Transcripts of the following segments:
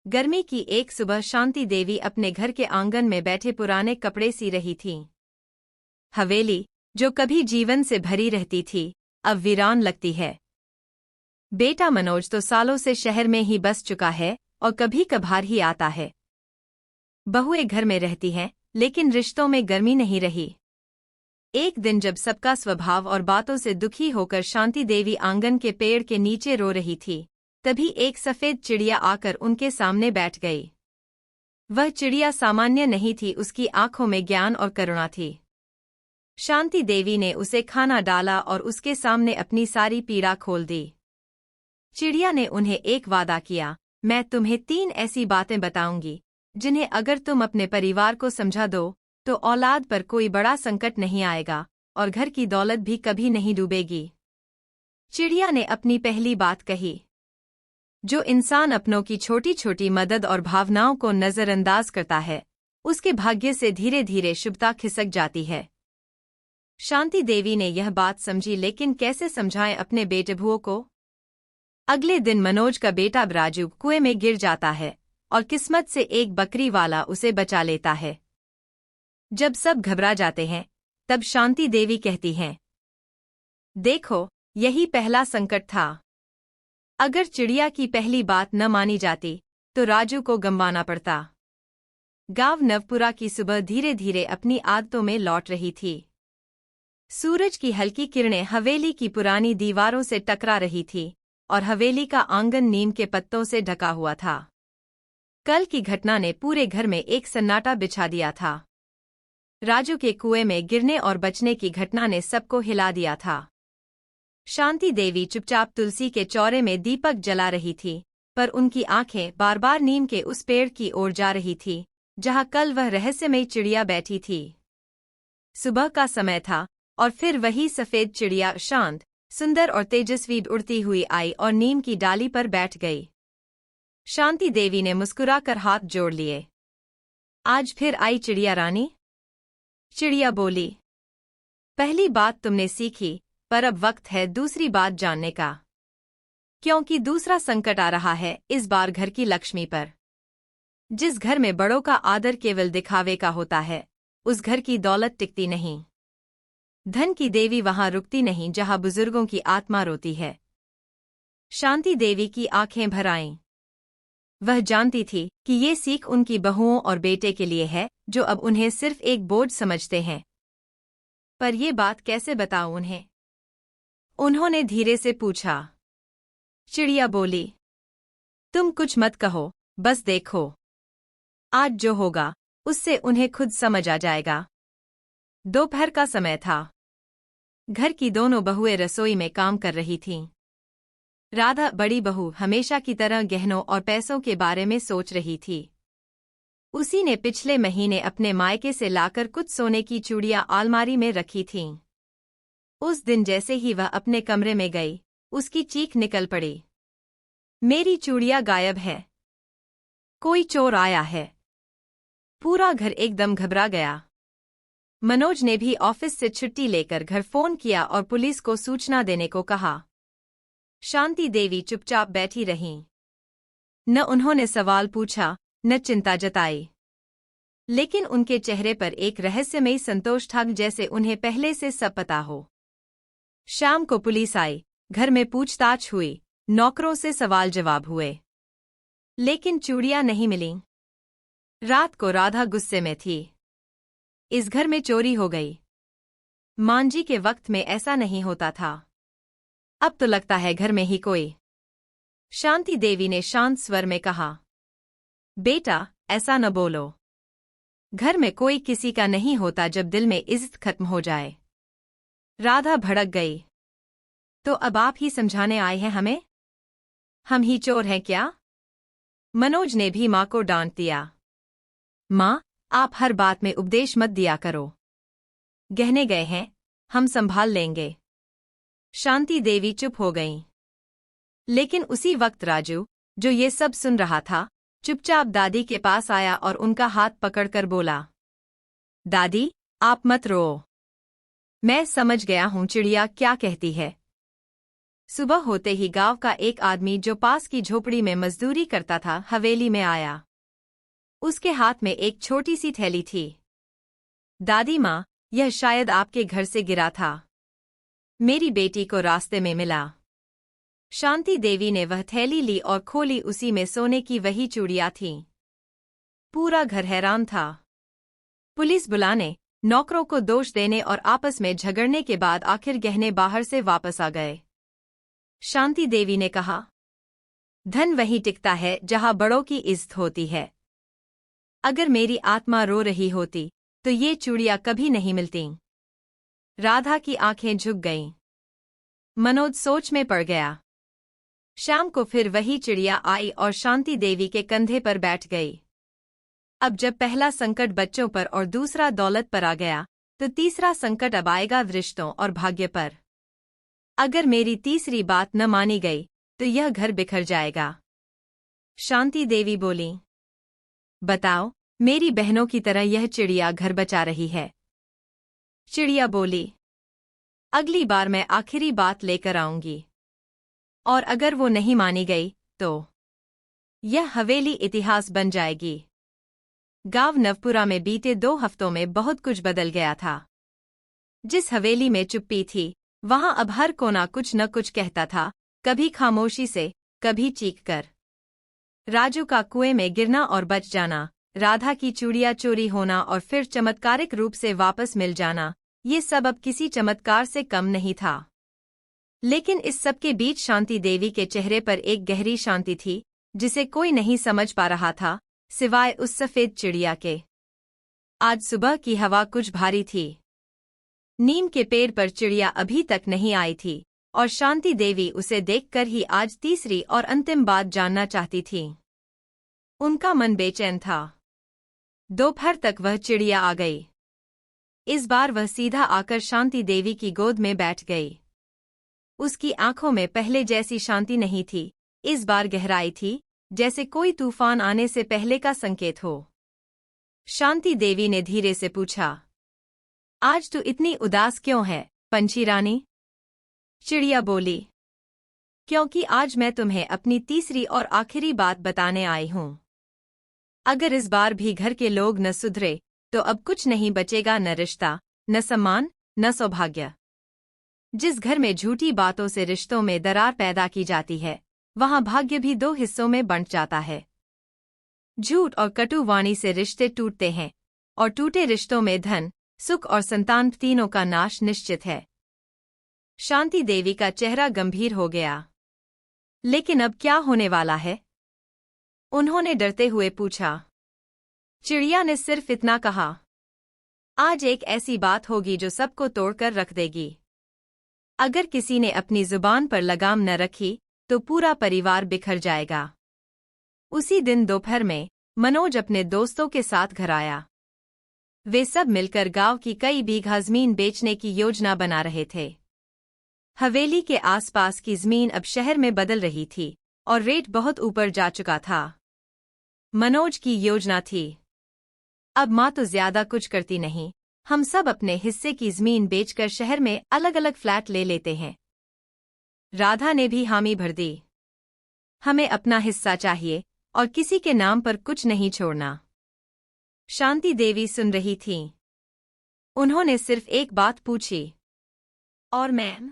गर्मी की एक सुबह शांति देवी अपने घर के आंगन में बैठे पुराने कपड़े सी रही थीं। हवेली, जो कभी जीवन से भरी रहती थी, अब वीरान लगती है। बेटा मनोज तो सालों से शहर में ही बस चुका है और कभी कभार ही आता है। बहुएं घर में रहती हैं, लेकिन रिश्तों में गर्मी नहीं रही। एक दिन जब सबका स्वभाव और बातों से दुखी होकर शांति देवी आंगन के पेड़ के नीचे रो रही थी, तभी एक सफेद चिड़िया आकर उनके सामने बैठ गई। वह चिड़िया सामान्य नहीं थी, उसकी आंखों में ज्ञान और करुणा थी। शांति देवी ने उसे खाना डाला और उसके सामने अपनी सारी पीड़ा खोल दी। चिड़िया ने उन्हें एक वादा किया, मैं तुम्हें 3 ऐसी बातें बताऊंगी जिन्हें अगर तुम अपने परिवार को समझा दो तो औलाद पर कोई बड़ा संकट नहीं आएगा और घर की दौलत भी कभी नहीं डूबेगी। चिड़िया ने अपनी पहली बात कही, जो इंसान अपनों की छोटी छोटी मदद और भावनाओं को नजरअंदाज करता है, उसके भाग्य से धीरे धीरे शुभता खिसक जाती है। शांति देवी ने यह बात समझी, लेकिन कैसे समझाएं अपने बेटबुओं को। अगले दिन मनोज का बेटा राजू कुएं में गिर जाता है और किस्मत से एक बकरी वाला उसे बचा लेता है। जब सब घबरा जाते हैं, तब शांति देवी कहती हैं, देखो, यही पहला संकट था। अगर चिड़िया की पहली बात न मानी जाती तो राजू को गंवाना पड़ता। गांव नवपुरा की सुबह धीरे धीरे अपनी आदतों में लौट रही थी। सूरज की हल्की किरणें हवेली की पुरानी दीवारों से टकरा रही थी और हवेली का आंगन नीम के पत्तों से ढका हुआ था। कल की घटना ने पूरे घर में एक सन्नाटा बिछा दिया था। राजू के कुएं में गिरने और बचने की घटना ने सबको हिला दिया था। शांति देवी चुपचाप तुलसी के चौरे में दीपक जला रही थी, पर उनकी आंखें बार बार नीम के उस पेड़ की ओर जा रही थी जहां कल वह रहस्यमयी चिड़िया बैठी थी। सुबह का समय था और फिर वही सफेद चिड़िया शांत, सुंदर और तेजस्वी उड़ती हुई आई और नीम की डाली पर बैठ गई। शांति देवी ने मुस्कुराकर हाथ जोड़ लिए। आज फिर आई चिड़िया रानी? चिड़िया बोली, पहली बात तुमने सीखी, पर अब वक्त है दूसरी बात जानने का। क्योंकि दूसरा संकट आ रहा है, इस बार घर की लक्ष्मी पर। जिस घर में बड़ों का आदर केवल दिखावे का होता है, उस घर की दौलत टिकती नहीं। धन की देवी वहां रुकती नहीं जहां बुजुर्गों की आत्मा रोती है। शांति देवी की आंखें भर आईं। वह जानती थी कि ये सीख उनकी बहुओं और बेटे के लिए है, जो अब उन्हें सिर्फ एक बोझ समझते हैं। पर ये बात कैसे बताऊं उन्हें? उन्होंने धीरे से पूछा। चिड़िया बोली, तुम कुछ मत कहो, बस देखो। आज जो होगा उससे उन्हें खुद समझ आ जाएगा। दोपहर का समय था। घर की दोनों बहुएं रसोई में काम कर रही थीं। राधा, बड़ी बहू, हमेशा की तरह गहनों और पैसों के बारे में सोच रही थी। उसी ने पिछले महीने अपने मायके से लाकर कुछ सोने की चूड़ियां अलमारी में रखी थीं। उस दिन जैसे ही वह अपने कमरे में गई, उसकी चीख निकल पड़ी, मेरी चूड़ियां गायब है। कोई चोर आया है। पूरा घर एकदम घबरा गया। मनोज ने भी ऑफिस से छुट्टी लेकर घर फोन किया और पुलिस को सूचना देने को कहा। शांति देवी चुपचाप बैठी रहीं। न उन्होंने सवाल पूछा, न चिंता जताई, लेकिन उनके चेहरे पर एक रहस्यमयी संतोष था, जैसे उन्हें पहले से सब पता हो। शाम को पुलिस आई, घर में पूछताछ हुई, नौकरों से सवाल जवाब हुए, लेकिन चूड़ियां नहीं मिलीं। रात को राधा गुस्से में थी। इस घर में चोरी हो गई। मांझी के वक्त में ऐसा नहीं होता था। अब तो लगता है घर में ही कोई। शांति देवी ने शांत स्वर में कहा, बेटा, ऐसा न बोलो। घर में कोई किसी का नहीं होता जब दिल में इज्जत खत्म हो जाए। राधा भड़क गई। तो अब आप ही समझाने आए हैं हमें? हम ही चोर हैं क्या? मनोज ने भी मां को डांट दिया। मां, आप हर बात में उपदेश मत दिया करो। गहने गए हैं, हम संभाल लेंगे। शांति देवी चुप हो गईं। लेकिन उसी वक्त राजू, जो ये सब सुन रहा था, चुपचाप दादी के पास आया और उनका हाथ पकड़कर बोला, दादी, आप मत रो। मैं समझ गया हूं चिड़िया क्या कहती है। सुबह होते ही गांव का एक आदमी जो पास की झोपड़ी में मजदूरी करता था हवेली में आया। उसके हाथ में एक छोटी सी थैली थी। दादी माँ, यह शायद आपके घर से गिरा था। मेरी बेटी को रास्ते में मिला। शांति देवी ने वह थैली ली और खोली। उसी में सोने की वही चूड़ियां थीं। पूरा घर हैरान था। पुलिस बुलाने, नौकरों को दोष देने और आपस में झगड़ने के बाद आखिर गहने बाहर से वापस आ गए। शांति देवी ने कहा, धन वहीं टिकता है जहां बड़ों की इज्जत होती है। अगर मेरी आत्मा रो रही होती तो ये चूड़ियां कभी नहीं मिलतीं। राधा की आंखें झुक गईं। मनोज सोच में पड़ गया। शाम को फिर वही चिड़िया आई और शांति देवी के कंधे पर बैठ गई। अब जब पहला संकट बच्चों पर और दूसरा दौलत पर आ गया, तो तीसरा संकट अब आएगा रिश्तों और भाग्य पर। अगर मेरी तीसरी बात न मानी गई तो यह घर बिखर जाएगा। शांति देवी बोली, बताओ, मेरी बहनों की तरह यह चिड़िया घर बचा रही है। चिड़िया बोली, अगली बार मैं आखिरी बात लेकर आऊंगी, और अगर वो नहीं मानी गई तो यह हवेली इतिहास बन जाएगी। गांव नवपुरा में बीते 2 हफ्तों में बहुत कुछ बदल गया था। जिस हवेली में चुप्पी थी, वहां अब हर कोना कुछ न कुछ कहता था, कभी खामोशी से, कभी चीख कर। राजू का कुएं में गिरना और बच जाना, राधा की चूड़ियां चोरी होना और फिर चमत्कारिक रूप से वापस मिल जाना, ये सब अब किसी चमत्कार से कम नहीं था। लेकिन इस सब के बीच शांति देवी के चेहरे पर एक गहरी शांति थी, जिसे कोई नहीं समझ पा रहा था, सिवाय उस सफेद चिड़िया के। आज सुबह की हवा कुछ भारी थी। नीम के पेड़ पर चिड़िया अभी तक नहीं आई थी और शांति देवी उसे देखकर ही आज तीसरी और अंतिम बात जानना चाहती थी। उनका मन बेचैन था। दोपहर तक वह चिड़िया आ गई। इस बार वह सीधा आकर शांति देवी की गोद में बैठ गई। उसकी आंखों में पहले जैसी शांति नहीं थी, इस बार गहराई थी, जैसे कोई तूफान आने से पहले का संकेत हो। शांति देवी ने धीरे से पूछा, आज तू इतनी उदास क्यों है, पंछी रानी? चिड़िया बोली, क्योंकि आज मैं तुम्हें अपनी तीसरी और आखिरी बात बताने आई हूं। अगर इस बार भी घर के लोग न सुधरे तो अब कुछ नहीं बचेगा, न रिश्ता, न सम्मान, न सौभाग्य। जिस घर में झूठी बातों से रिश्तों में दरार पैदा की जाती है, वहां भाग्य भी 2 हिस्सों में बंट जाता है। झूठ और कटु वाणी से रिश्ते टूटते हैं, और टूटे रिश्तों में धन, सुख और संतान तीनों का नाश निश्चित है। शांति देवी का चेहरा गंभीर हो गया। लेकिन अब क्या होने वाला है? उन्होंने डरते हुए पूछा। चिड़िया ने सिर्फ इतना कहा, आज एक ऐसी बात होगी जो सबको तोड़कर रख देगी। अगर किसी ने अपनी जुबान पर लगाम न रखी तो पूरा परिवार बिखर जाएगा। उसी दिन दोपहर में मनोज अपने दोस्तों के साथ घर आया। वे सब मिलकर गांव की कई बीघा जमीन बेचने की योजना बना रहे थे। हवेली के आसपास की जमीन अब शहर में बदल रही थी और रेट बहुत ऊपर जा चुका था। मनोज की योजना थी, अब माँ तो ज्यादा कुछ करती नहीं, हम सब अपने हिस्से की जमीन बेचकर शहर में अलग अलग फ्लैट ले लेते हैं। राधा ने भी हामी भर दी, हमें अपना हिस्सा चाहिए और किसी के नाम पर कुछ नहीं छोड़ना। शांति देवी सुन रही थीं। उन्होंने सिर्फ एक बात पूछी, और मैम,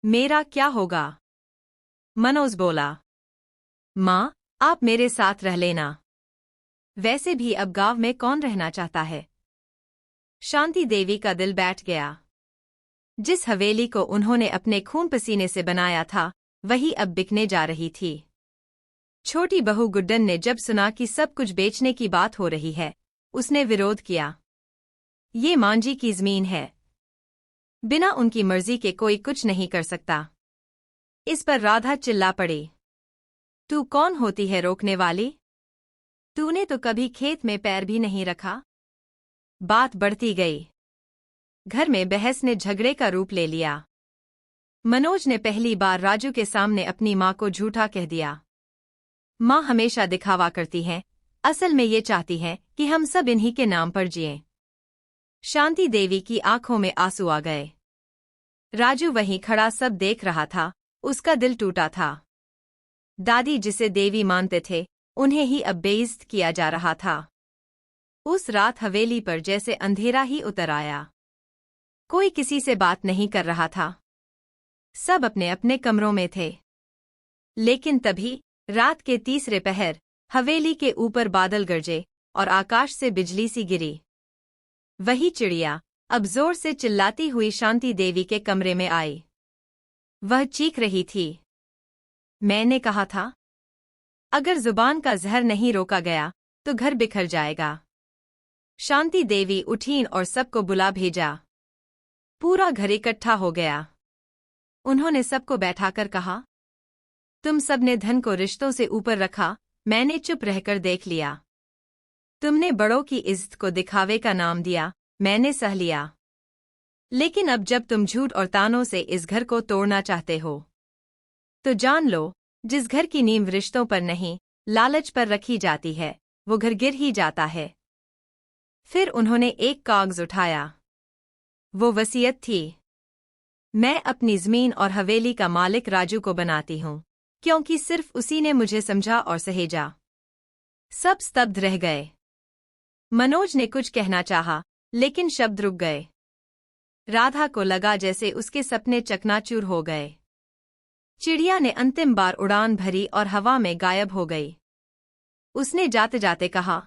मेरा क्या होगा? मनोज बोला, माँ, आप मेरे साथ रह लेना। वैसे भी अब गांव में कौन रहना चाहता है? शांति देवी का दिल बैठ गया। जिस हवेली को उन्होंने अपने खून पसीने से बनाया था, वही अब बिकने जा रही थी। छोटी बहू गुड्डन ने जब सुना कि सब कुछ बेचने की बात हो रही है, उसने विरोध किया। ये मांझी की जमीन है, बिना उनकी मर्जी के कोई कुछ नहीं कर सकता। इस पर राधा चिल्ला पड़ी, तू कौन होती है रोकने वाली? तूने तो कभी खेत में पैर भी नहीं रखा। बात बढ़ती गई। घर में बहस ने झगड़े का रूप ले लिया। मनोज ने पहली बार राजू के सामने अपनी माँ को झूठा कह दिया। माँ हमेशा दिखावा करती हैं, असल में ये चाहती हैं कि हम सब इन्हीं के नाम पर जिएं। शांति देवी की आंखों में आंसू आ गए। राजू वहीं खड़ा सब देख रहा था उसका दिल टूटा था। दादी जिसे देवी मानते थे, उन्हें ही अब बेइज्जत किया जा रहा था। उस रात हवेली पर जैसे अंधेरा ही उतर आया। कोई किसी से बात नहीं कर रहा था। सब अपने अपने कमरों में थे। लेकिन तभी रात के तीसरे पहर हवेली के ऊपर बादल गरजे और आकाश से बिजली सी गिरी। वही चिड़िया अब जोर से चिल्लाती हुई शांति देवी के कमरे में आई। वह चीख रही थी, मैंने कहा था, अगर जुबान का जहर नहीं रोका गया तो घर बिखर जाएगा। शांति देवी उठीं और सबको बुला भेजा। पूरा घर इकट्ठा हो गया। उन्होंने सबको बैठाकर कहा, तुम सबने धन को रिश्तों से ऊपर रखा, मैंने चुप रहकर देख लिया। तुमने बड़ों की इज्जत को दिखावे का नाम दिया, मैंने सह लिया। लेकिन अब जब तुम झूठ और तानों से इस घर को तोड़ना चाहते हो, तो जान लो, जिस घर की नींव रिश्तों पर नहीं, लालच पर रखी जाती है, वो घर गिर ही जाता है। फिर उन्होंने एक कागज उठाया। वो वसीयत थी। मैं अपनी जमीन और हवेली का मालिक राजू को बनाती हूँ, क्योंकि सिर्फ उसी ने मुझे समझा और सहेजा। सब स्तब्ध रह गए। मनोज ने कुछ कहना चाहा, लेकिन शब्द रुक गए। राधा को लगा जैसे उसके सपने चकनाचूर हो गए। चिड़िया ने अंतिम बार उड़ान भरी और हवा में गायब हो गई। उसने जाते जाते कहा,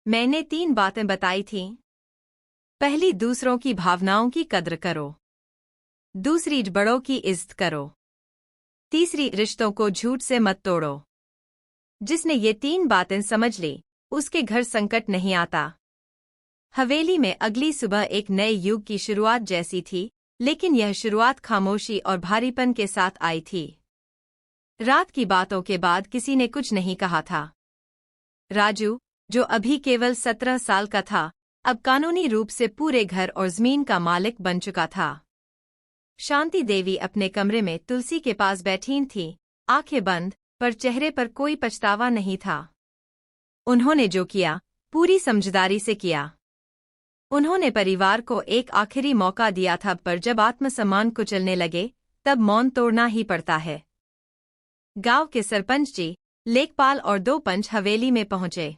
मैंने 3 बातें बताई थीं। पहली, दूसरों की भावनाओं की कद्र करो। दूसरी, बड़ों की इज्जत करो। तीसरी, रिश्तों को झूठ से मत तोड़ो। जिसने ये 3 बातें समझ ली, उसके घर संकट नहीं आता। हवेली में अगली सुबह एक नए युग की शुरुआत जैसी थी, लेकिन यह शुरुआत खामोशी और भारीपन के साथ आई थी। रात की बातों के बाद किसी ने कुछ नहीं कहा था। राजू, जो अभी केवल 17 साल का था, अब कानूनी रूप से पूरे घर और जमीन का मालिक बन चुका था। शांति देवी अपने कमरे में तुलसी के पास बैठी थी, आंखें बंद, पर चेहरे पर कोई पछतावा नहीं था। उन्होंने जो किया, पूरी समझदारी से किया। उन्होंने परिवार को एक आखिरी मौका दिया था, पर जब आत्मसम्मान कुचलने लगे, तब मौन तोड़ना ही पड़ता है। गांव के सरपंच जी, लेखपाल और 2 पंच हवेली में पहुंचे।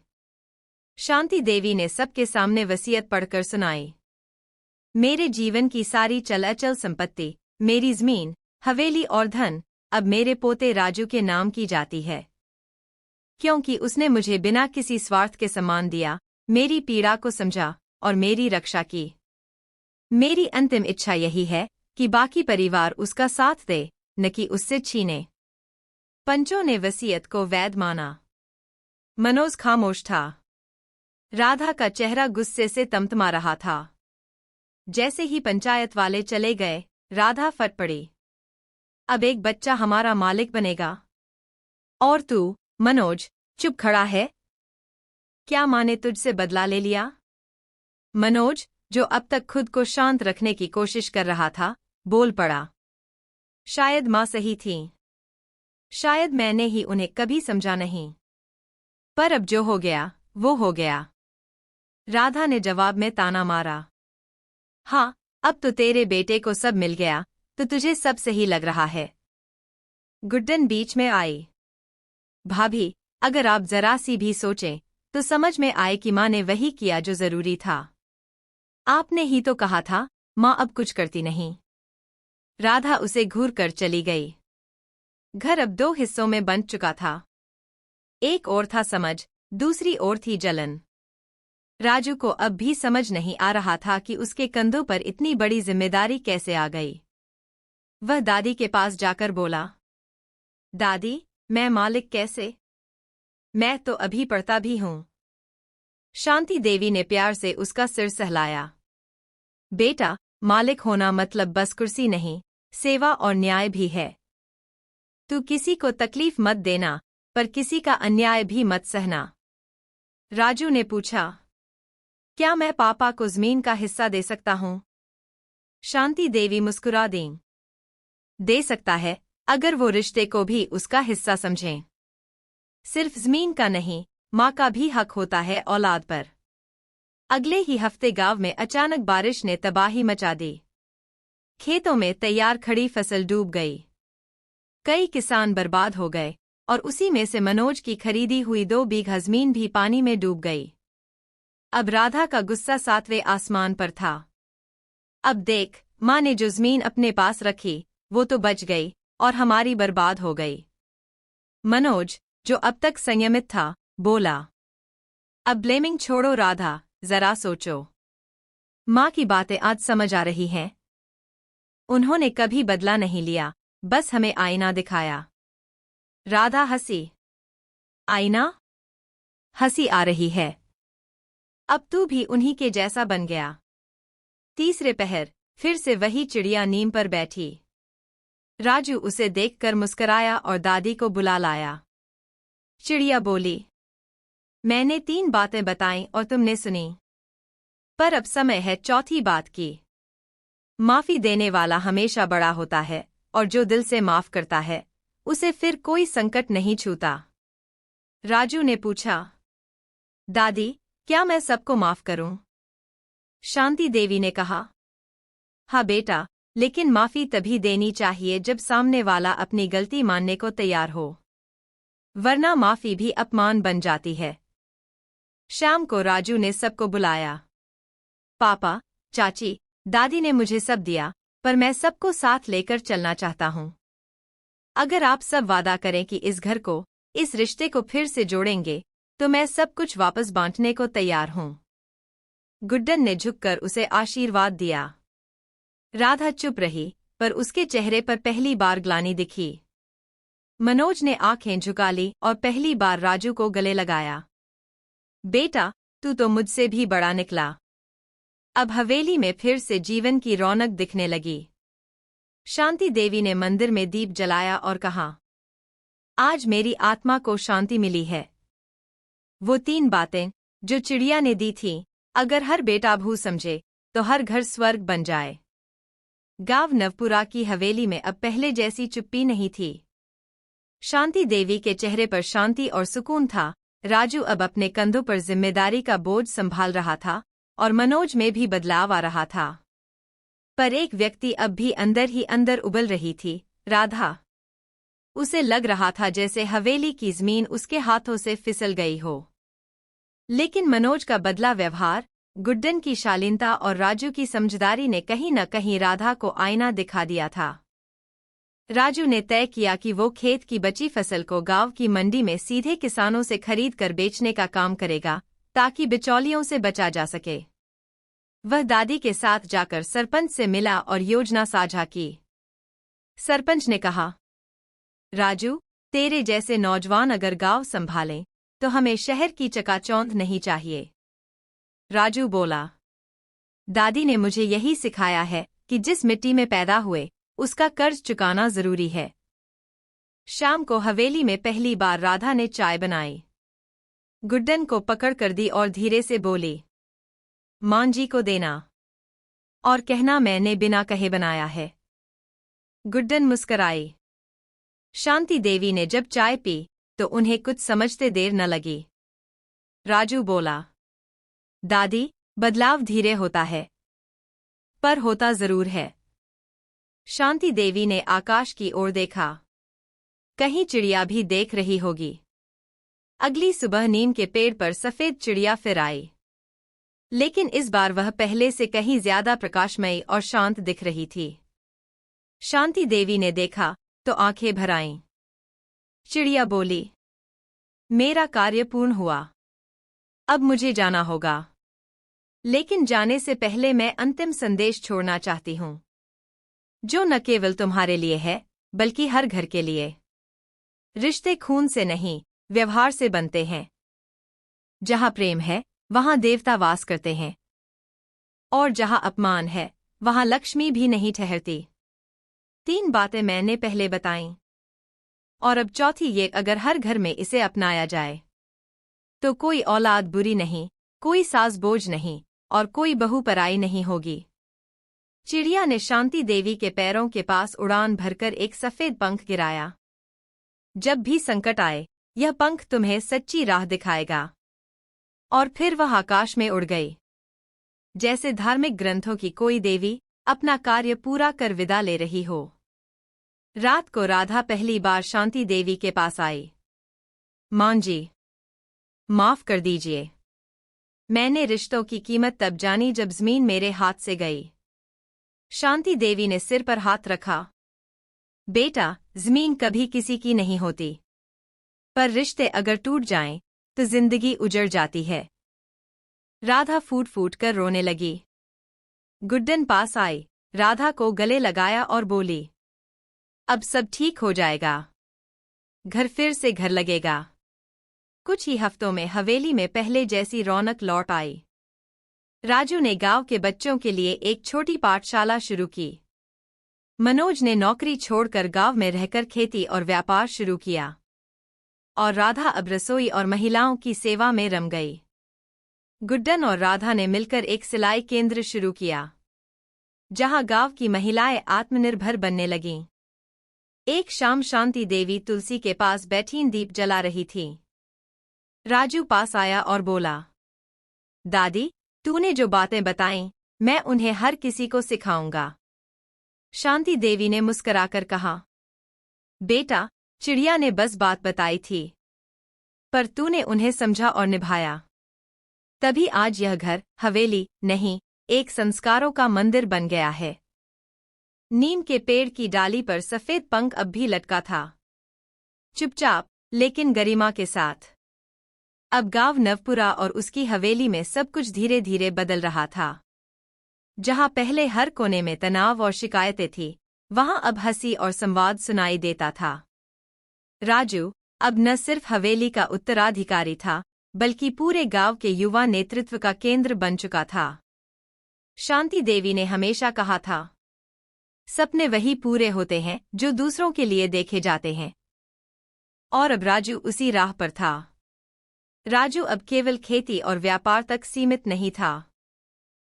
शांति देवी ने सबके सामने वसीयत पढ़कर सुनाई। मेरे जीवन की सारी चल अचल संपत्ति, मेरी जमीन, हवेली और धन, अब मेरे पोते राजू के नाम की जाती है। क्योंकि उसने मुझे बिना किसी स्वार्थ के सम्मान दिया, मेरी पीड़ा को समझा और मेरी रक्षा की। मेरी अंतिम इच्छा यही है कि बाकी परिवार उसका साथ दे, न कि उससे छीने। पंचों ने वसीयत को वैध माना। मनोज खामोश था। राधा का चेहरा गुस्से से तमतमा रहा था। जैसे ही पंचायत वाले चले गए, राधा फट पड़ी। अब एक बच्चा हमारा मालिक बनेगा। और तू, मनोज, चुप खड़ा है? क्या माँ ने तुझसे बदला ले लिया? मनोज, जो अब तक खुद को शांत रखने की कोशिश कर रहा था, बोल पड़ा। शायद माँ सही थीं। शायद मैंने ही उन्हें कभी समझा नहीं। पर अब जो हो गया, वो हो गया। राधा ने जवाब में ताना मारा। हाँ, अब तो तेरे बेटे को सब मिल गया, तो तुझे सब सही लग रहा है। गुड्डन बीच में आई। भाभी, अगर आप जरा सी भी सोचें, तो समझ में आए कि माँ ने वही किया जो जरूरी था। आपने ही तो कहा था, माँ अब कुछ करती नहीं। राधा उसे घूर कर चली गई। घर अब 2 हिस्सों में बंट चुका था। एक ओर था समझ, दूसरी ओर थी जलन। राजू को अब भी समझ नहीं आ रहा था कि उसके कंधों पर इतनी बड़ी जिम्मेदारी कैसे आ गई। वह दादी के पास जाकर बोला, दादी, मैं मालिक कैसे? मैं तो अभी पढ़ता भी हूँ। शांति देवी ने प्यार से उसका सिर सहलाया। बेटा, मालिक होना मतलब बस कुर्सी नहीं, सेवा और न्याय भी है। तू किसी को तकलीफ मत देना, पर किसी का अन्याय भी मत सहना। राजू ने पूछा, क्या मैं पापा को जमीन का हिस्सा दे सकता हूँ? शांति देवी मुस्कुरा दीं। दे सकता है, अगर वो रिश्ते को भी उसका हिस्सा समझें। सिर्फ जमीन का नहीं, माँ का भी हक होता है औलाद पर। अगले ही हफ्ते गांव में अचानक बारिश ने तबाही मचा दी। खेतों में तैयार खड़ी फसल डूब गई। कई किसान बर्बाद हो गए और उसी में से मनोज की खरीदी हुई 2 बीघा जमीन भी पानी में डूब गई। अब राधा का गुस्सा 7वें आसमान पर था। अब देख, माँ ने जो जमीन अपने पास रखी वो तो बच गई और हमारी बर्बाद हो गई। मनोज, जो अब तक संयमित था, बोला। अब ब्लेमिंग छोड़ो राधा, जरा सोचो। माँ की बातें आज समझ आ रही हैं। उन्होंने कभी बदला नहीं लिया, बस हमें आईना दिखाया। राधा हंसी। आईना? हंसी आ रही है। अब तू भी उन्हीं के जैसा बन गया। तीसरे पहर फिर से वही चिड़िया नीम पर बैठी। राजू उसे देखकर मुस्कराया और दादी को बुला लाया। चिड़िया बोली, मैंने 3 बातें बताईं और तुमने सुनी, पर अब समय है चौथी बात की। माफी देने वाला हमेशा बड़ा होता है और जो दिल से माफ करता है उसे फिर कोई संकट नहीं छूता। राजू ने पूछा, दादी, क्या मैं सबको माफ करूं? शांति देवी ने कहा, हाँ बेटा, लेकिन माफी तभी देनी चाहिए जब सामने वाला अपनी गलती मानने को तैयार हो, वरना माफी भी अपमान बन जाती है। शाम को राजू ने सबको बुलाया। पापा, चाची, दादी ने मुझे सब दिया, पर मैं सबको साथ लेकर चलना चाहता हूँ। अगर आप सब वादा करें कि इस घर को, इस रिश्ते को फिर से जोड़ेंगे, तो मैं सब कुछ वापस बांटने को तैयार हूँ। गुड्डन ने झुककर उसे आशीर्वाद दिया। राधा चुप रही, पर उसके चेहरे पर पहली बार ग्लानि दिखी। मनोज ने आंखें झुका ली और पहली बार राजू को गले लगाया। बेटा, तू तो मुझसे भी बड़ा निकला। अब हवेली में फिर से जीवन की रौनक दिखने लगी। शांति देवी ने मंदिर में दीप जलाया और कहा, आज मेरी आत्मा को शांति मिली है। वो 3 बातें जो चिड़िया ने दी थीं, अगर हर बेटा भू समझे तो हर घर स्वर्ग बन जाए। गांव नवपुरा की हवेली में अब पहले जैसी चुप्पी नहीं थी। शांति देवी के चेहरे पर शांति और सुकून था। राजू अब अपने कंधों पर जिम्मेदारी का बोझ संभाल रहा था और मनोज में भी बदलाव आ रहा था। पर एक व्यक्ति अब भी अंदर ही अंदर उबल रही थी, राधा। उसे लग रहा था जैसे हवेली की जमीन उसके हाथों से फिसल गई हो। लेकिन मनोज का बदला व्यवहार, गुड्डन की शालीनता और राजू की समझदारी ने कहीं न कहीं राधा को आईना दिखा दिया था। राजू ने तय किया कि वो खेत की बची फसल को गांव की मंडी में सीधे किसानों से खरीद कर बेचने का काम करेगा, ताकि बिचौलियों से बचा जा सके। वह दादी के साथ जाकर सरपंच से मिला और योजना साझा की। सरपंच ने कहा, राजू, तेरे जैसे नौजवान अगर गांव संभालें तो हमें शहर की चकाचौंध नहीं चाहिए। राजू बोला, दादी ने मुझे यही सिखाया है कि जिस मिट्टी में पैदा हुए उसका कर्ज चुकाना जरूरी है। शाम को हवेली में पहली बार राधा ने चाय बनाई। गुड्डन को पकड़ कर दी और धीरे से बोली, मां जी को देना और कहना मैंने बिना कहे बनाया है। गुड्डन मुस्कराई। शांति देवी ने जब चाय पी तो उन्हें कुछ समझते देर न लगी। राजू बोला, दादी, बदलाव धीरे होता है, पर होता जरूर है। शांति देवी ने आकाश की ओर देखा। कहीं चिड़िया भी देख रही होगी। अगली सुबह नीम के पेड़ पर सफेद चिड़िया फिर आई, लेकिन इस बार वह पहले से कहीं ज्यादा प्रकाशमयी और शांत दिख रही थी। शांति देवी ने देखा तो आंखें भर आईं। चिड़िया बोली, मेरा कार्य पूर्ण हुआ, अब मुझे जाना होगा। लेकिन जाने से पहले मैं अंतिम संदेश छोड़ना चाहती हूँ, जो न केवल तुम्हारे लिए है, बल्कि हर घर के लिए। रिश्ते खून से नहीं, व्यवहार से बनते हैं। जहाँ प्रेम है, वहाँ देवता वास करते हैं, और जहाँ अपमान है, वहाँ लक्ष्मी भी नहीं ठहरती। 3 बातें मैंने पहले बताईं, और अब चौथी ये, अगर हर घर में इसे अपनाया जाए तो कोई औलाद बुरी नहीं, कोई सास बोझ नहीं और कोई बहू पराई नहीं होगी। चिड़िया ने शांति देवी के पैरों के पास उड़ान भरकर एक सफेद पंख गिराया। जब भी संकट आए, यह पंख तुम्हें सच्ची राह दिखाएगा। और फिर वह आकाश में उड़ गई, जैसे धार्मिक ग्रंथों की कोई देवी अपना कार्य पूरा कर विदा ले रही हो। रात को राधा पहली बार शांति देवी के पास आई। मां जी, माफ कर दीजिए। मैंने रिश्तों की कीमत तब जानी जब जमीन मेरे हाथ से गई। शांति देवी ने सिर पर हाथ रखा। बेटा, जमीन कभी किसी की नहीं होती, पर रिश्ते अगर टूट जाएं तो जिंदगी उजड़ जाती है। राधा फूट फूट कर रोने लगी। गुड्डन पास आई, राधा को गले लगाया और बोली, अब सब ठीक हो जाएगा, घर फिर से घर लगेगा। कुछ ही हफ्तों में हवेली में पहले जैसी रौनक लौट आई। राजू ने गांव के बच्चों के लिए एक छोटी पाठशाला शुरू की। मनोज ने नौकरी छोड़कर गांव में रहकर खेती और व्यापार शुरू किया, और राधा अब रसोई और महिलाओं की सेवा में रम गई। गुड्डन और राधा ने मिलकर एक सिलाई केंद्र शुरू किया, जहां गांव की महिलाएं आत्मनिर्भर बनने लगीं। एक शाम शांति देवी तुलसी के पास बैठी दीप जला रही थी। राजू पास आया और बोला, दादी, तूने जो बातें बताईं, मैं उन्हें हर किसी को सिखाऊंगा। शांति देवी ने मुस्कुराकर कहा, बेटा, चिड़िया ने बस बात बताई थी, पर तूने उन्हें समझा और निभाया। तभी आज यह घर हवेली नहीं, एक संस्कारों का मंदिर बन गया है। नीम के पेड़ की डाली पर सफेद पंख अब भी लटका था, चुपचाप लेकिन गरिमा के साथ। अब गांव नवपुरा और उसकी हवेली में सब कुछ धीरे धीरे बदल रहा था। जहां पहले हर कोने में तनाव और शिकायतें थी, वहां अब हंसी और संवाद सुनाई देता था। राजू अब न सिर्फ हवेली का उत्तराधिकारी था, बल्कि पूरे गांव के युवा नेतृत्व का केंद्र बन चुका था। शांति देवी ने हमेशा कहा था, सपने वही पूरे होते हैं जो दूसरों के लिए देखे जाते हैं। और अब राजू उसी राह पर था। राजू अब केवल खेती और व्यापार तक सीमित नहीं था।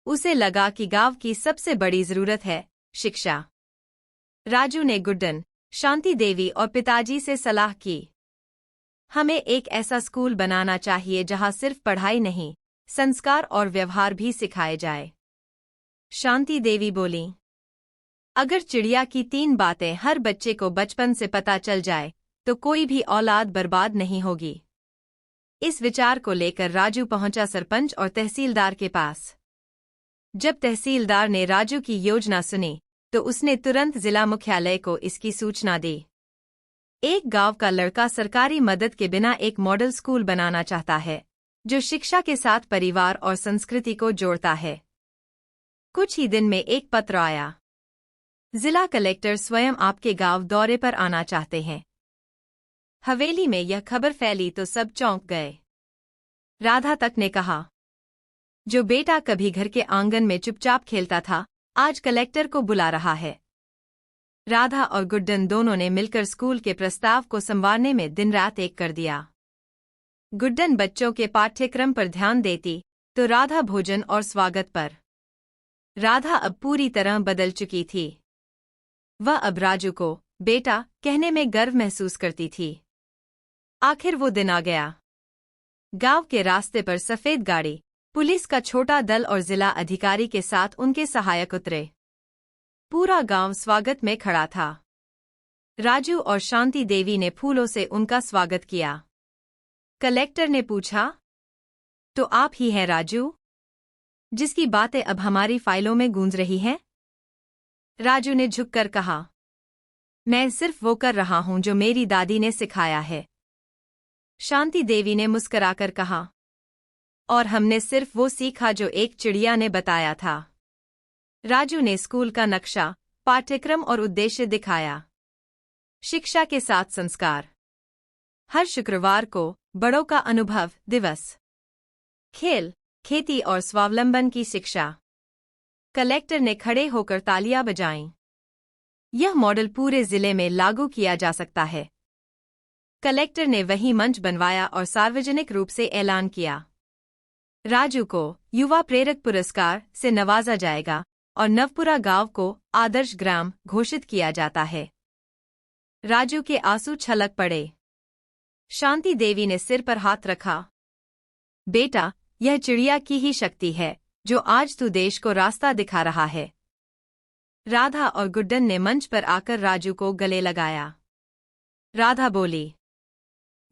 उसे लगा कि गांव की सबसे बड़ी जरूरत है शिक्षा। राजू ने गुड्डन, शांति देवी और पिताजी से सलाह की, हमें एक ऐसा स्कूल बनाना चाहिए जहां सिर्फ पढ़ाई नहीं, संस्कार और व्यवहार भी सिखाए जाए। शांति देवी बोली, अगर चिड़िया की 3 बातें हर बच्चे को बचपन से पता चल जाए तो कोई भी औलाद बर्बाद नहीं होगी। इस विचार को लेकर राजू पहुंचा सरपंच और तहसीलदार के पास। जब तहसीलदार ने राजू की योजना सुनी तो उसने तुरंत जिला मुख्यालय को इसकी सूचना दी। एक गांव का लड़का सरकारी मदद के बिना एक मॉडल स्कूल बनाना चाहता है, जो शिक्षा के साथ परिवार और संस्कृति को जोड़ता है। कुछ ही दिन में एक पत्र आया, जिला कलेक्टर स्वयं आपके गांव दौरे पर आना चाहते हैं। हवेली में यह खबर फैली तो सब चौंक गए। राधा तक ने कहा, जो बेटा कभी घर के आंगन में चुपचाप खेलता था, आज कलेक्टर को बुला रहा है। राधा और गुड्डन दोनों ने मिलकर स्कूल के प्रस्ताव को संवारने में दिन रात एक कर दिया। गुड्डन बच्चों के पाठ्यक्रम पर ध्यान देती, तो राधा भोजन और स्वागत पर। राधा अब पूरी तरह बदल चुकी थी। वह अब राजू को बेटा कहने में गर्व महसूस करती थी। आखिर वो दिन आ गया। गांव के रास्ते पर सफेद गाड़ी, पुलिस का छोटा दल और जिला अधिकारी के साथ उनके सहायक उतरे। पूरा गांव स्वागत में खड़ा था। राजू और शांति देवी ने फूलों से उनका स्वागत किया। कलेक्टर ने पूछा, तो आप ही हैं राजू, जिसकी बातें अब हमारी फाइलों में गूंज रही हैं? राजू ने झुककर कहा, मैं सिर्फ वो कर रहा हूं जो मेरी दादी ने सिखाया है। शांति देवी ने मुस्कुराकर कहा, और हमने सिर्फ वो सीखा जो एक चिड़िया ने बताया था। राजू ने स्कूल का नक्शा, पाठ्यक्रम और उद्देश्य दिखाया। शिक्षा के साथ संस्कार। हर शुक्रवार को बड़ों का अनुभव दिवस। खेल, खेती और स्वावलंबन की शिक्षा। कलेक्टर ने खड़े होकर तालियां बजाईं। यह मॉडल पूरे जिले में लागू किया जा सकता है। कलेक्टर ने वही मंच बनवाया और सार्वजनिक रूप से ऐलान किया, राजू को युवा प्रेरक पुरस्कार से नवाजा जाएगा और नवपुरा गांव को आदर्श ग्राम घोषित किया जाता है। राजू के आंसू छलक पड़े। शांति देवी ने सिर पर हाथ रखा, बेटा, यह चिड़िया की ही शक्ति है जो आज तू देश को रास्ता दिखा रहा है। राधा और गुड्डन ने मंच पर आकर राजू को गले लगाया। राधा बोली,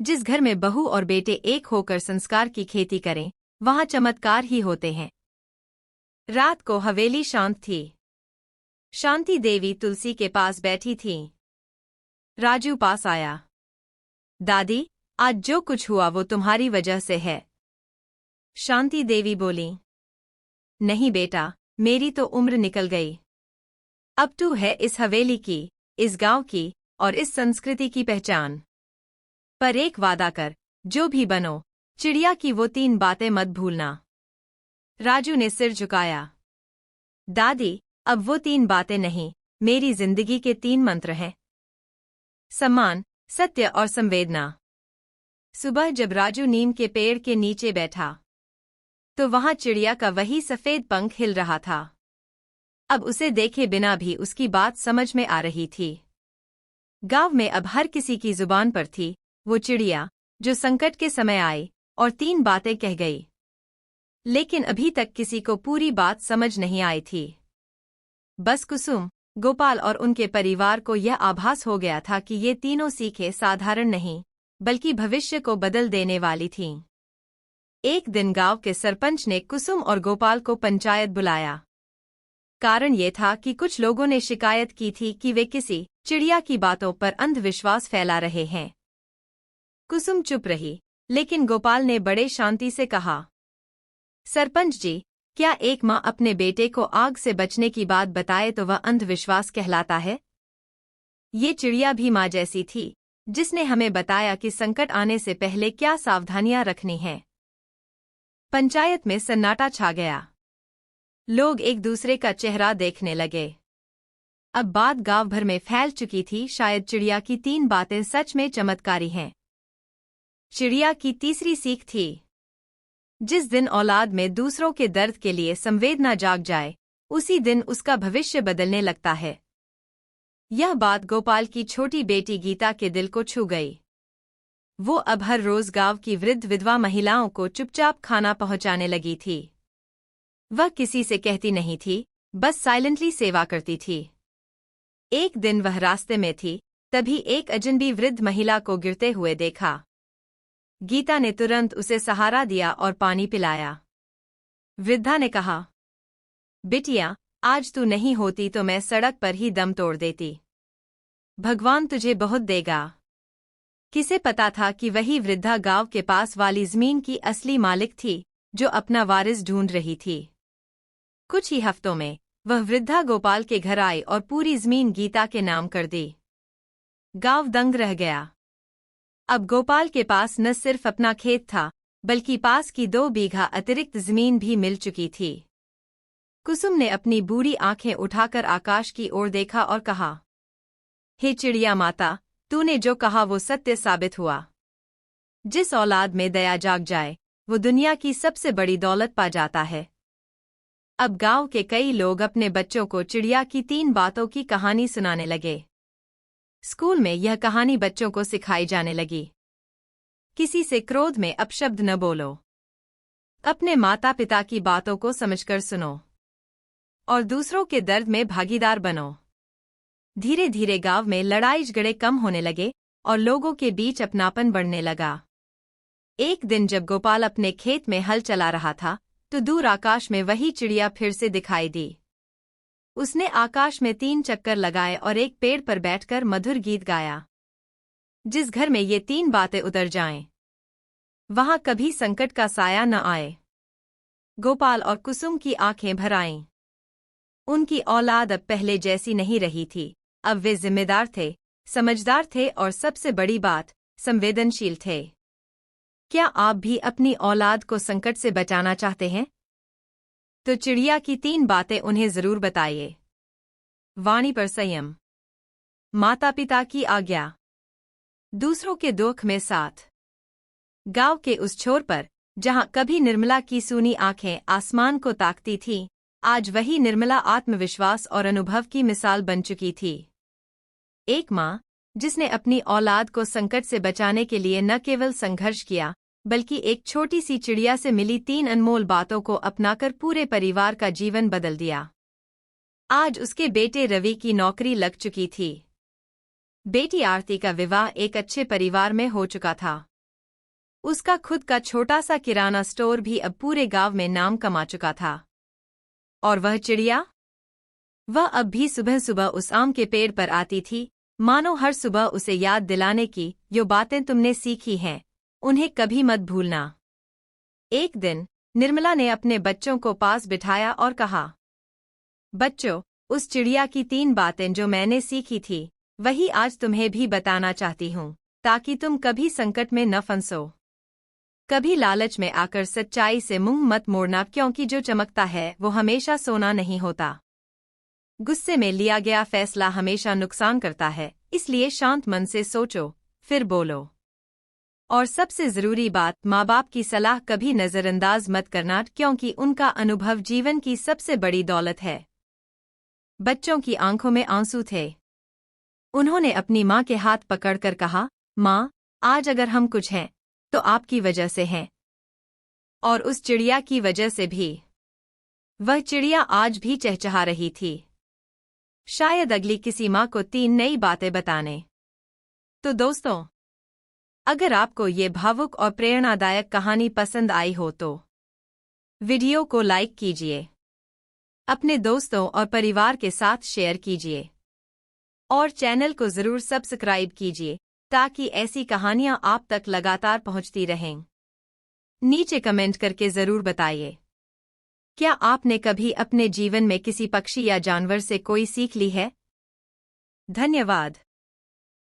जिस घर में बहू और बेटे एक होकर संस्कार की खेती करें, वहां चमत्कार ही होते हैं। रात को हवेली शांत थी। शांति देवी तुलसी के पास बैठी थीं। राजू पास आया। दादी, आज जो कुछ हुआ वो तुम्हारी वजह से है। शांति देवी बोली, नहीं बेटा, मेरी तो उम्र निकल गई। अब तू है इस हवेली की, इस गांव की और इस संस्कृति की पहचान। पर एक वादा कर, जो भी बनो, चिड़िया की वो 3 बातें मत भूलना। राजू ने सिर झुकाया। दादी, अब वो 3 बातें नहीं, मेरी जिंदगी के 3 मंत्र हैं। सम्मान, सत्य और संवेदना। सुबह जब राजू नीम के पेड़ के नीचे बैठा, तो वहां चिड़िया का वही सफेद पंख हिल रहा था। अब उसे देखे बिना भी उसकी बात समझ में आ रही थी। गांव में अब हर किसी की जुबान पर थी वो चिड़िया जो संकट के समय आई और 3 बातें कह गई। लेकिन अभी तक किसी को पूरी बात समझ नहीं आई थी। बस कुसुम, गोपाल और उनके परिवार को यह आभास हो गया था कि ये तीनों सीखें साधारण नहीं, बल्कि भविष्य को बदल देने वाली थीं। एक दिन गांव के सरपंच ने कुसुम और गोपाल को पंचायत बुलाया। कारण ये था कि कुछ लोगों ने शिकायत की थी कि वे किसी चिड़िया की बातों पर अंधविश्वास फैला रहे हैं। कुसुम चुप रही, लेकिन गोपाल ने बड़े शांति से कहा, सरपंच जी, क्या एक माँ अपने बेटे को आग से बचने की बात बताए तो वह अंधविश्वास कहलाता है? ये चिड़िया भी माँ जैसी थी, जिसने हमें बताया कि संकट आने से पहले क्या सावधानियां रखनी हैं। पंचायत में सन्नाटा छा गया। लोग एक दूसरे का चेहरा देखने लगे। अब बात गांव भर में फैल चुकी थी, शायद चिड़िया की 3 बातें सच में चमत्कारी हैं। चिड़िया की तीसरी सीख थी, जिस दिन औलाद में दूसरों के दर्द के लिए संवेदना जाग जाए, उसी दिन उसका भविष्य बदलने लगता है। यह बात गोपाल की छोटी बेटी गीता के दिल को छू गई। वो अब हर रोज गांव की वृद्ध विधवा महिलाओं को चुपचाप खाना पहुंचाने लगी थी। वह किसी से कहती नहीं थी, बस साइलेंटली सेवा करती थी। एक दिन वह रास्ते में थी, तभी एक अजनबी वृद्ध महिला को गिरते हुए देखा। गीता ने तुरंत उसे सहारा दिया और पानी पिलाया। वृद्धा ने कहा, बिटिया, आज तू नहीं होती तो मैं सड़क पर ही दम तोड़ देती। भगवान तुझे बहुत देगा। किसे पता था कि वही वृद्धा गांव के पास वाली जमीन की असली मालिक थी, जो अपना वारिस ढूंढ रही थी। कुछ ही हफ्तों में वह वृद्धा गोपाल के घर आई और पूरी जमीन गीता के नाम कर दी। गांव दंग रह गया। अब गोपाल के पास न सिर्फ अपना खेत था, बल्कि पास की 2 बीघा अतिरिक्त जमीन भी मिल चुकी थी। कुसुम ने अपनी बूढ़ी आंखें उठाकर आकाश की ओर देखा और कहा, हे चिड़िया माता, तूने जो कहा वो सत्य साबित हुआ। जिस औलाद में दया जाग जाए, वो दुनिया की सबसे बड़ी दौलत पा जाता है। अब गांव के कई लोग अपने बच्चों को चिड़िया की 3 बातों की कहानी सुनाने लगे। स्कूल में यह कहानी बच्चों को सिखाई जाने लगी। किसी से क्रोध में अपशब्द न बोलो। अपने माता पिता की बातों को समझकर सुनो और दूसरों के दर्द में भागीदार बनो। धीरे धीरे गांव में लड़ाई झगड़े कम होने लगे और लोगों के बीच अपनापन बढ़ने लगा। एक दिन जब गोपाल अपने खेत में हल चला रहा था, तो दूर आकाश में वही चिड़िया फिर से दिखाई दी। उसने आकाश में 3 चक्कर लगाए और एक पेड़ पर बैठकर मधुर गीत गाया। जिस घर में ये 3 बातें उतर जाएं, वहां कभी संकट का साया न आए। गोपाल और कुसुम की आंखें भर आईं। उनकी औलाद अब पहले जैसी नहीं रही थी। अब वे जिम्मेदार थे, समझदार थे और सबसे बड़ी बात, संवेदनशील थे। क्या आप भी अपनी औलाद को संकट से बचाना चाहते हैं? तो चिड़िया की 3 बातें उन्हें जरूर बताइए। वाणी पर संयम, माता पिता की आज्ञा, दूसरों के दुख में साथ। गांव के उस छोर पर, जहां कभी निर्मला की सूनी आंखें आसमान को ताकती थीं, आज वही निर्मला आत्मविश्वास और अनुभव की मिसाल बन चुकी थी। एक माँ, जिसने अपनी औलाद को संकट से बचाने के लिए न केवल संघर्ष किया, बल्कि एक छोटी सी चिड़िया से मिली 3 अनमोल बातों को अपनाकर पूरे परिवार का जीवन बदल दिया। आज उसके बेटे रवि की नौकरी लग चुकी थी। बेटी आरती का विवाह एक अच्छे परिवार में हो चुका था। उसका खुद का छोटा सा किराना स्टोर भी अब पूरे गांव में नाम कमा चुका था। और वह चिड़िया? वह अब भी सुबह सुबह उस आम के पेड़ पर आती थी, मानो हर सुबह उसे याद दिलाने की, जो बातें तुमने सीखी हैं उन्हें कभी मत भूलना। एक दिन निर्मला ने अपने बच्चों को पास बिठाया और कहा, बच्चों, उस चिड़िया की 3 बातें जो मैंने सीखी थी वही आज तुम्हें भी बताना चाहती हूँ, ताकि तुम कभी संकट में न फंसो। कभी लालच में आकर सच्चाई से मुंह मत मोड़ना, क्योंकि जो चमकता है वो हमेशा सोना नहीं होता। गुस्से में लिया गया फैसला हमेशा नुकसान करता है, इसलिए शांत मन से सोचो, फिर बोलो। और सबसे जरूरी बात, माँ बाप की सलाह कभी नजरअंदाज मत करना, क्योंकि उनका अनुभव जीवन की सबसे बड़ी दौलत है। बच्चों की आंखों में आंसू थे। उन्होंने अपनी माँ के हाथ पकड़कर कहा, माँ, आज अगर हम कुछ हैं तो आपकी वजह से हैं। और उस चिड़िया की वजह से भी। वह चिड़िया आज भी चहचहा रही थी, शायद अगली किसी माँ को 3 नई बातें बताने। तो दोस्तों, अगर आपको ये भावुक और प्रेरणादायक कहानी पसंद आई हो तो वीडियो को लाइक कीजिए, अपने दोस्तों और परिवार के साथ शेयर कीजिए और चैनल को जरूर सब्सक्राइब कीजिए, ताकि ऐसी कहानियां आप तक लगातार पहुंचती रहें। नीचे कमेंट करके जरूर बताइए, क्या आपने कभी अपने जीवन में किसी पक्षी या जानवर से कोई सीख ली है? धन्यवाद।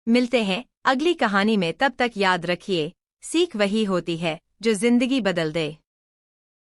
मिलते हैं अगली कहानी में, तब तक याद रखिए, सीख वही होती है जो जिंदगी बदल दे।